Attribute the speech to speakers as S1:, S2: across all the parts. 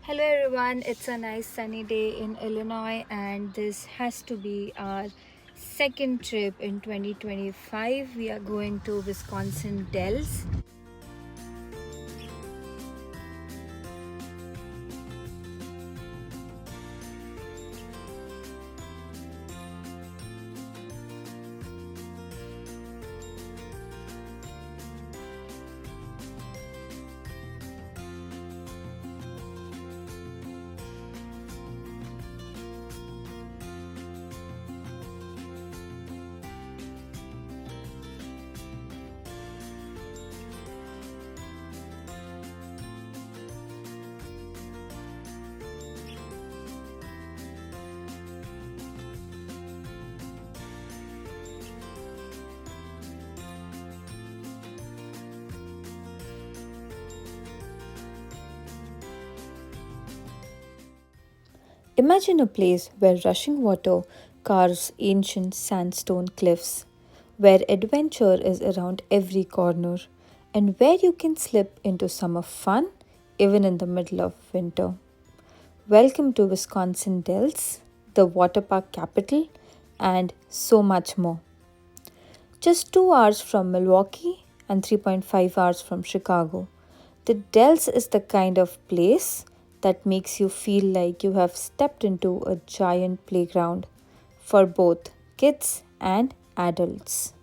S1: Hello everyone, it's a nice sunny day in Illinois, and this has to be our second trip in 2025. We are going to Wisconsin Dells. Imagine a place where rushing water carves ancient sandstone cliffs, where adventure is around every corner, and where you can slip into summer fun even in the middle of winter. Welcome to Wisconsin Dells, the water park capital, and so much more. Just 2 hours from Milwaukee and 3.5 hours from Chicago. The Dells is the kind of place that makes you feel like you have stepped into a giant playground for both kids and adults.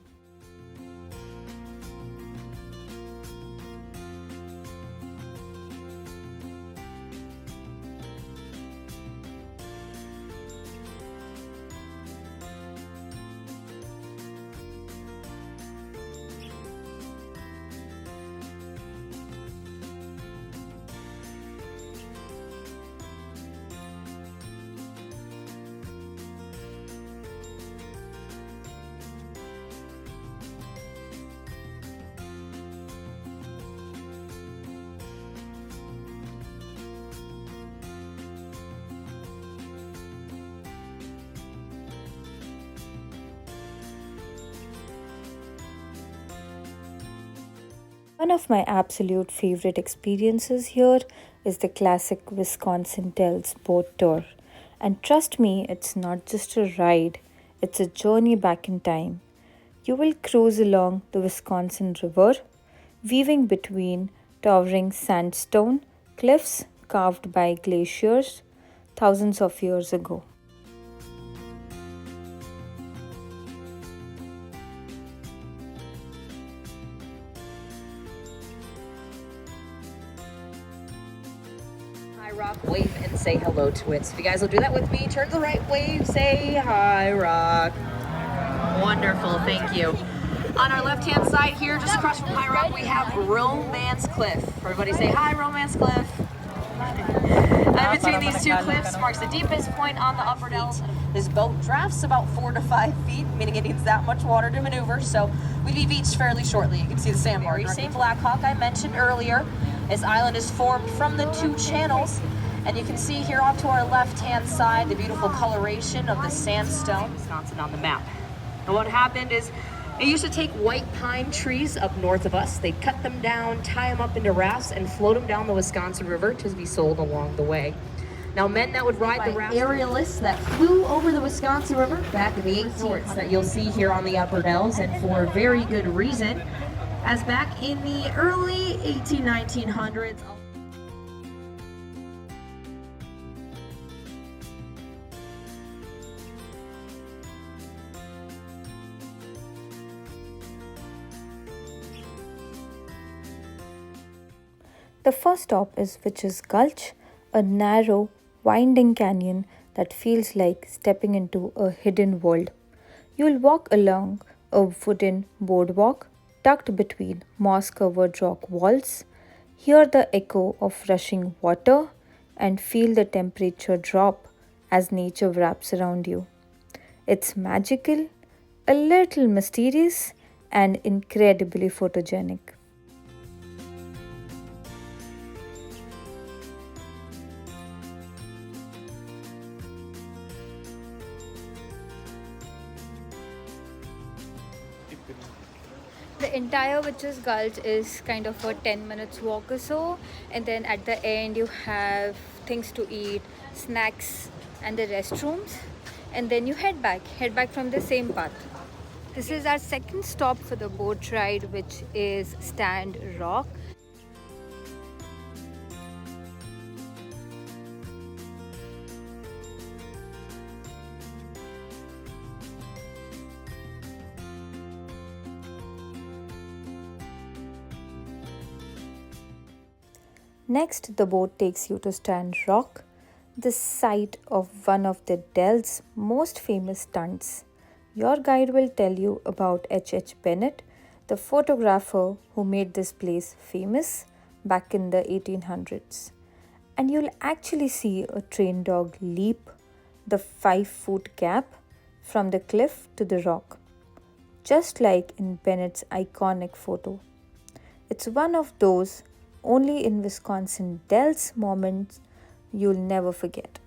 S1: One of my absolute favorite experiences here is the classic Wisconsin Dells boat tour. And trust me, it's not just a ride, it's a journey back in time. You will cruise along the Wisconsin River, weaving between towering sandstone cliffs carved by glaciers thousands of years ago.
S2: Hi Rock, wave and say hello to it. So if you guys will do that with me, turn to the right, wave, say hi Rock. Wonderful, thank you. On our left-hand side here, just across from High Rock, we have Romance Cliff. Everybody say hi, Romance Cliff. And between these two cliffs marks the deepest point on the upper dells. This boat drafts about 4 to 5 feet, meaning it needs that much water to maneuver, so we'll be beached fairly shortly. You can see the sandbar. Very same Black Hawk I mentioned earlier. This island is formed from the two channels, and you can see here off to our left-hand side the beautiful coloration of the sandstone, Wisconsin on the map. And what happened is they used to take white pine trees up north of us. They'd cut them down, tie them up into rafts, and float them down the Wisconsin River to be sold along the way. Now, men that would ride the raft, aerialists that flew over the Wisconsin River back in the 1800s that you'll see here on the upper dells, and for very good reason, as back in the early 1900s.
S1: The first stop is Witch's Gulch, a narrow, winding canyon that feels like stepping into a hidden world. You'll walk along a wooden boardwalk tucked between moss covered rock walls, hear the echo of rushing water, and feel the temperature drop as nature wraps around you. It's magical, a little mysterious, and incredibly photogenic.
S2: The
S1: the entire Witches Gulch is kind of a 10 minutes walk or so, and then at the end you have things to eat, snacks, and the restrooms, and then you head back from the same path. This is our second stop for the boat ride, which is Stand Rock. Next, the boat takes you to Stand Rock, the site of one of the Del's most famous stunts. Your guide will tell you about H. Bennett, the photographer who made this place famous back in the 1800s. And you'll actually see a trained dog leap the 5-foot gap from the cliff to the rock, just like in Bennett's iconic photo. It's one of those only in Wisconsin Dells moments you'll never forget.